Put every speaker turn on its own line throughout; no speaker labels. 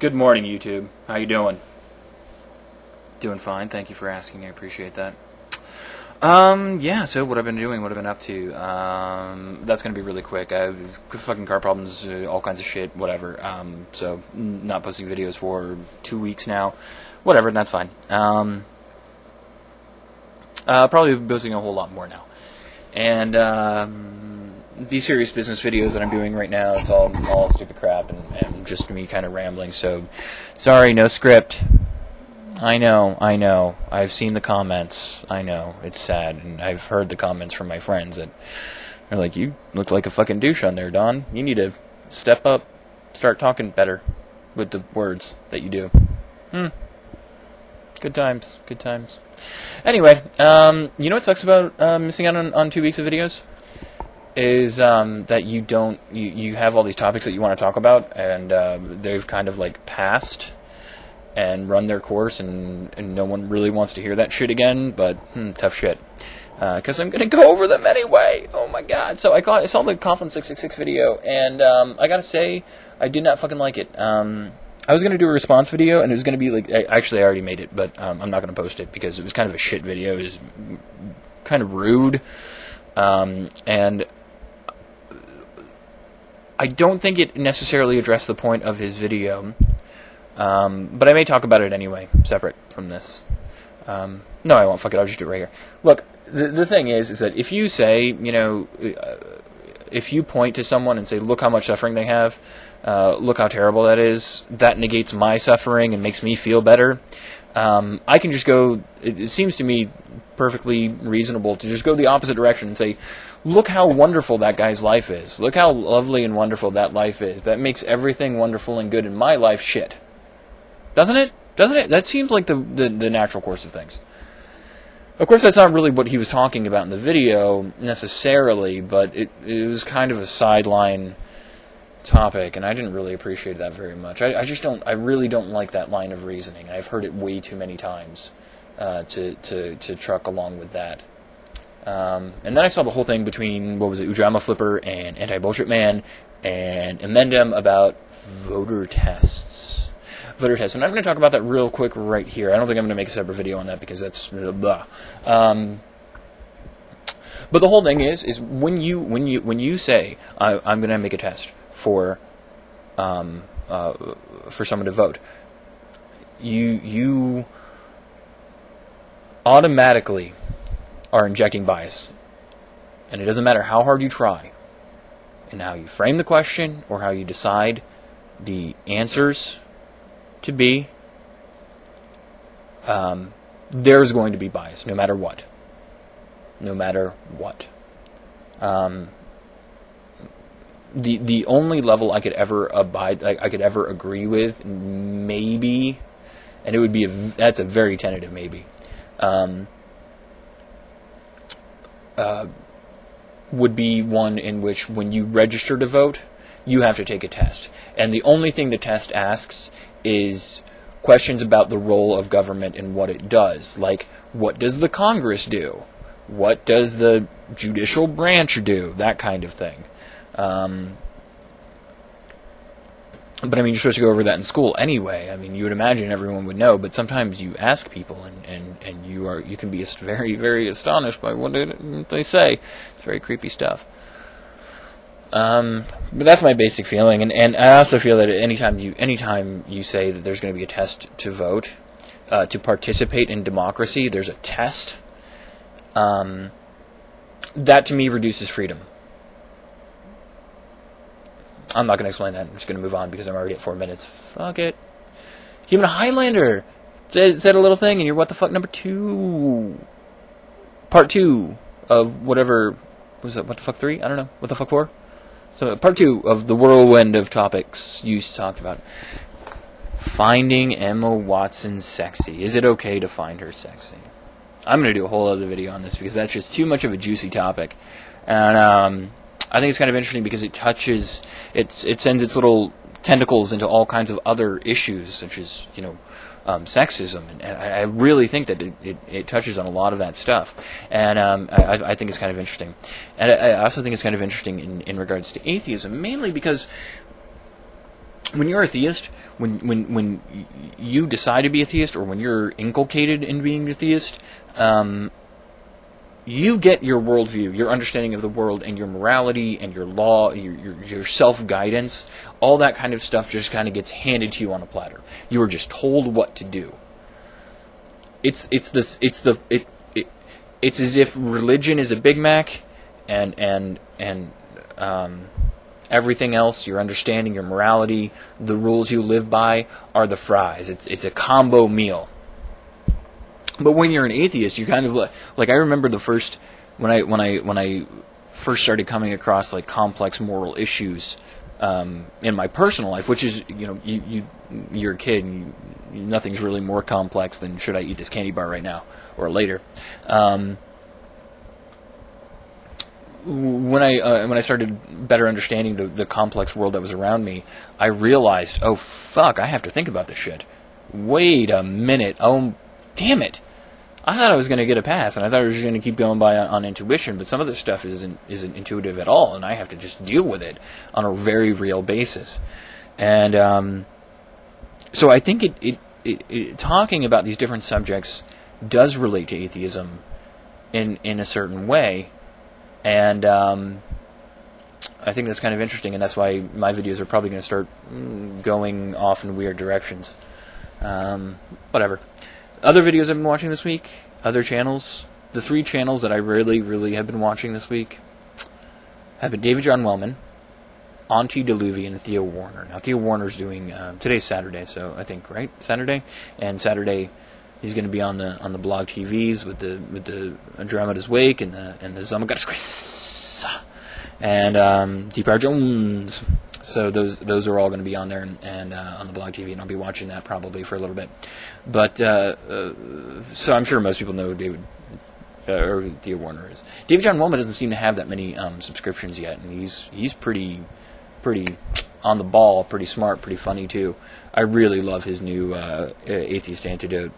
Good morning, YouTube. How you doing? Doing fine. Thank you for asking. I appreciate that. Yeah, so what I've been doing, what I've been up to, that's gonna be really quick. I have fucking car problems, all kinds of shit, whatever. So not posting videos for 2 weeks now. Whatever, that's fine. Probably posting a whole lot more now. And, these serious business videos that I'm doing right now, it's all stupid crap and just me kind of rambling, so sorry, no script. I know, I've seen the comments, I know, it's sad, and I've heard the comments from my friends that they're like, you look like a fucking douche on there, Don. You need to step up, start talking better with the words that you do. Good times, good times. Anyway, you know what sucks about missing out on 2 weeks of videos? Is that you have all these topics that you want to talk about, and they've kind of like passed and run their course, and no one really wants to hear that shit again, but tough shit. Because I'm going to go over them anyway. Oh my god. So I saw the Coughlin 666 video, and I gotta say, I did not fucking like it. I was going to do a response video, and it was going to be like, actually I already made it, but I'm not going to post it because it was kind of a shit video. It was kind of rude, and I don't think it necessarily addressed the point of his video, but I may talk about it anyway, separate from this. No, I won't. Fuck it, I'll just do it right here. Look, the thing is that if you say, you know, if you point to someone and say, look how much suffering they have, look how terrible that is, that negates my suffering and makes me feel better, I can just go, it seems to me perfectly reasonable to just go the opposite direction and say, look how wonderful that guy's life is. Look how lovely and wonderful that life is. That makes everything wonderful and good in my life shit. Doesn't it? Doesn't it? That seems like the natural course of things. Of course, that's not really what he was talking about in the video, necessarily, but it was kind of a sideline topic, and I didn't really appreciate that very much. I really don't like that line of reasoning. I've heard it way too many times to truck along with that. And then I saw the whole thing between, what was it, Ujama Flipper and Anti-Bullshit Man and Amendem about voter tests. And I'm going to talk about that real quick right here. I don't think I'm going to make a separate video on that because that's blah. But the whole thing is when you say I'm going to make a test for someone to vote, you automatically are injecting bias. And it doesn't matter how hard you try, and how you frame the question, or how you decide the answers to be, there's going to be bias, no matter what. No matter what. The only level I could ever I could ever agree with, maybe, and it would be that's a very tentative maybe, would be one in which when you register to vote, you have to take a test. And the only thing the test asks is questions about the role of government and what it does. Like, what does the Congress do? What does the judicial branch do? That kind of thing. But I mean, you're supposed to go over that in school anyway. I mean, you would imagine everyone would know, but sometimes you ask people, and you can be very, very astonished by what they say. It's very creepy stuff. But that's my basic feeling, and I also feel that anytime you say that there's going to be a test to vote, to participate in democracy, there's a test. That to me reduces freedom. I'm not going to explain that. I'm just going to move on because I'm already at 4 minutes. Fuck it. HumanHighlander said a little thing, and you're what the fuck number 2. Part 2 of whatever. Was it what the fuck 3? I don't know. What the fuck 4? So part 2 of the whirlwind of topics you talked about. Finding Emma Watson sexy. Is it okay to find her sexy? I'm going to do a whole other video on this because that's just too much of a juicy topic. And I think it's kind of interesting because it sends its little tentacles into all kinds of other issues, such as, you know, sexism, and I really think that it touches on a lot of that stuff, and I think it's kind of interesting. And I also think it's kind of interesting in regards to atheism, mainly because when you're a theist, when you decide to be a theist, or when you're inculcated in being a theist, you get your worldview, your understanding of the world, and your morality, and your law, your self-guidance, all that kind of stuff just kind of gets handed to you on a platter. You are just told what to do. It's as if religion is a Big Mac, and everything else, your understanding, your morality, the rules you live by, are the fries. It's a combo meal. But when you're an atheist, you kind of like I remember the first when I first started coming across like complex moral issues in my personal life, which is, you know, you're a kid and nothing's really more complex than should I eat this candy bar right now or later. When I started better understanding the complex world that was around me, I realized, oh fuck, I have to think about this shit. Wait a minute. Oh, damn it. I thought I was going to get a pass, and I thought I was going to keep going by on intuition, but some of this stuff isn't intuitive at all, and I have to just deal with it on a very real basis. And so I think talking about these different subjects does relate to atheism in a certain way, and I think that's kind of interesting, and that's why my videos are probably going to start going off in weird directions. Whatever. Other videos I've been watching this week, other channels. The 3 channels that I really have been watching this week have been DavidJohnWellman, Auntie Deluvian, and Theo Warner. Now, Theo Warner's doing, today's Saturday, so I think, right? Saturday? And Saturday, he's going to be on the blog TVs with the Andromeda's Wake and the Zomagatas Chris and Deeper Jones. So those are all going to be on there and on the blog TV, and I'll be watching that probably for a little bit. But so I'm sure most people know who or Theo Warner is. DavidJohnWellman doesn't seem to have that many subscriptions yet, and he's pretty on the ball, pretty smart, pretty funny too. I really love his new Atheist Antidote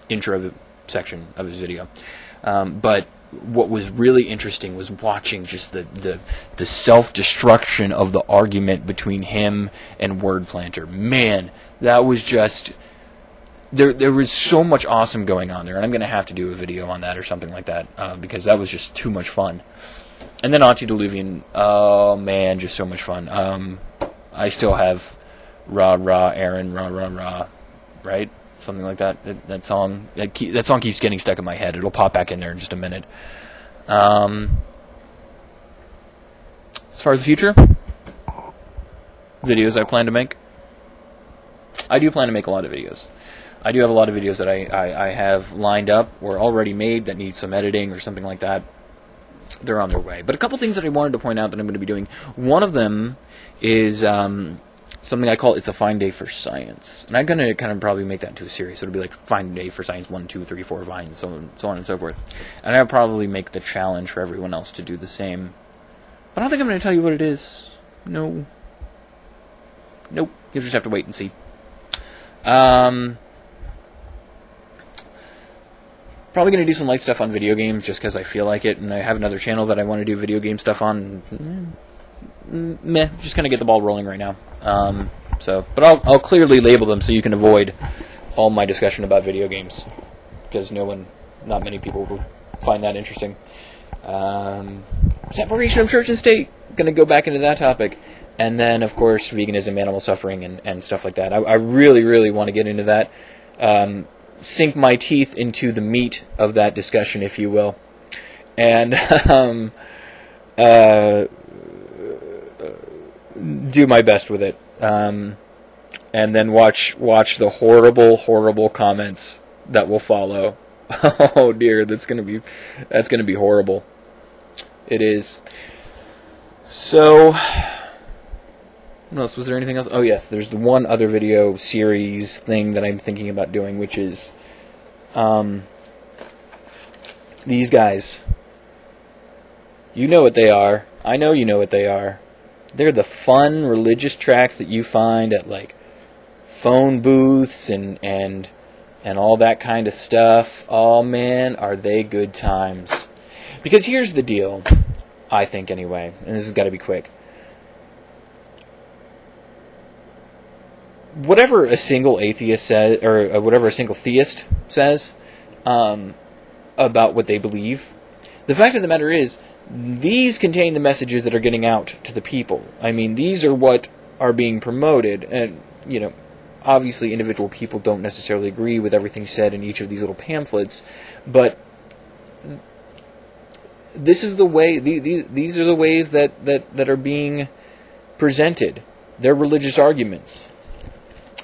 intro section of his video. But what was really interesting was watching just the self-destruction of the argument between him and Word Planter. Man, that was just... There was so much awesome going on there, and I'm going to have to do a video on that or something like that, because that was just too much fun. And then Auntie Deluvian, oh man, just so much fun. I still have Rah Rah Aaron, Rah Rah Rah, right? Something like that. That song keeps getting stuck in my head. It'll pop back in there in just a minute. As far as the future, videos I plan to make. I do plan to make a lot of videos. I do have a lot of videos that I have lined up or already made that need some editing or something like that. They're on their way. But a couple things that I wanted to point out that I'm going to be doing. One of them is... something I call It's a Fine Day for Science. And I'm going to kind of probably make that into a series. So it'll be like Fine Day for Science 1, 2, 3, 4, Vines, so on and so forth. And I'll probably make the challenge for everyone else to do the same. But I don't think I'm going to tell you what it is. No. Nope. You'll just have to wait and see. Probably going to do some light stuff on video games just because I feel like it. And I have another channel that I want to do video game stuff on. Meh, just kind of get the ball rolling right now. But I'll clearly label them so you can avoid all my discussion about video games, because not many people will find that interesting. Separation of church and state, going to go back into that topic, and then of course veganism, animal suffering, and stuff like that. I really want to get into that, sink my teeth into the meat of that discussion, if you will, and do my best with it, and then watch the horrible comments that will follow. Oh dear, that's gonna be horrible. It is. So, what else? Was there anything else? Oh yes, there's the one other video series thing that I'm thinking about doing, which is these guys. You know what they are. I know you know what they are. They're the fun religious tracks that you find at like phone booths and all that kind of stuff. Oh man, are they good times. Because here's the deal, I think anyway, and this has got to be quick. whatever a single atheist says, or whatever a single theist says about what they believe, the fact of the matter is, these contain the messages that are getting out to the people. I mean, these are what are being promoted, and, you know, obviously individual people don't necessarily agree with everything said in each of these little pamphlets, but this is the way, these are the ways that are being presented. They're religious arguments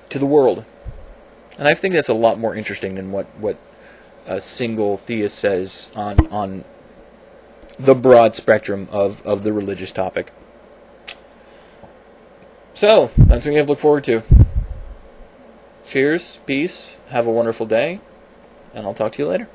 to the world. And I think that's a lot more interesting than what a single theist says on the broad spectrum of the religious topic. So, that's what we have to look forward to. Cheers, peace, have a wonderful day, and I'll talk to you later.